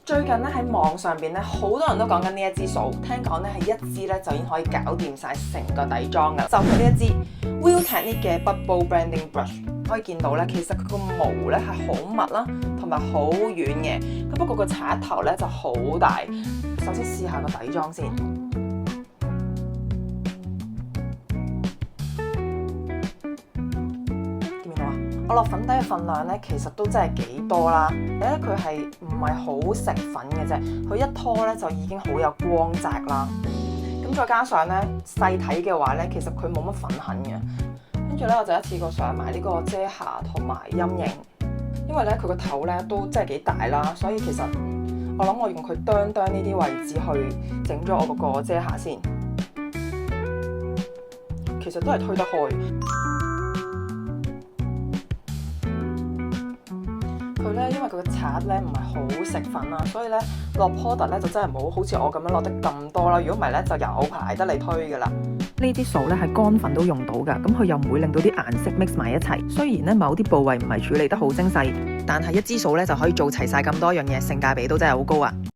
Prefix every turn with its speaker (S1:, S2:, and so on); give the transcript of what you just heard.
S1: 最近咧喺網上邊咧，好多人都講緊呢一支掃，聽講咧係一支咧就已經可以搞掂晒成個底妝噶啦。就係呢一支 Real Technique 嘅 Bubble Blending Brush， 可以見到咧，其實佢個毛咧係好密啦，同埋好軟嘅。咁不過個刷頭咧就好大。首先試下個底妝先。我落粉底嘅份量咧，其實都真係幾多啦。咧佢係唔係好食粉嘅啫，佢一拖咧就已經好有光澤啦。咁再加上咧細睇嘅話咧，其實佢冇乜粉痕嘅。跟住咧我就一次過上埋呢個遮瑕同埋陰影，因為咧佢個頭咧都真係幾大啦，所以其實我諗我用佢哚哚呢啲位置去整咗我嗰個遮瑕先，其實都係推得開。佢咧，因為佢個刷咧唔係好食粉啦，所以咧落 product 咧就真係冇好似我咁樣落得咁多啦。如果唔係咧，就有排得你推噶啦。呢啲掃咧係乾粉都用到噶，咁佢又唔會令到啲顏色 mix 埋一齊。雖然咧某啲部位唔係處理得好精細，但係一支掃咧就可以做齊晒咁多樣嘢，性價比都真係好高啊！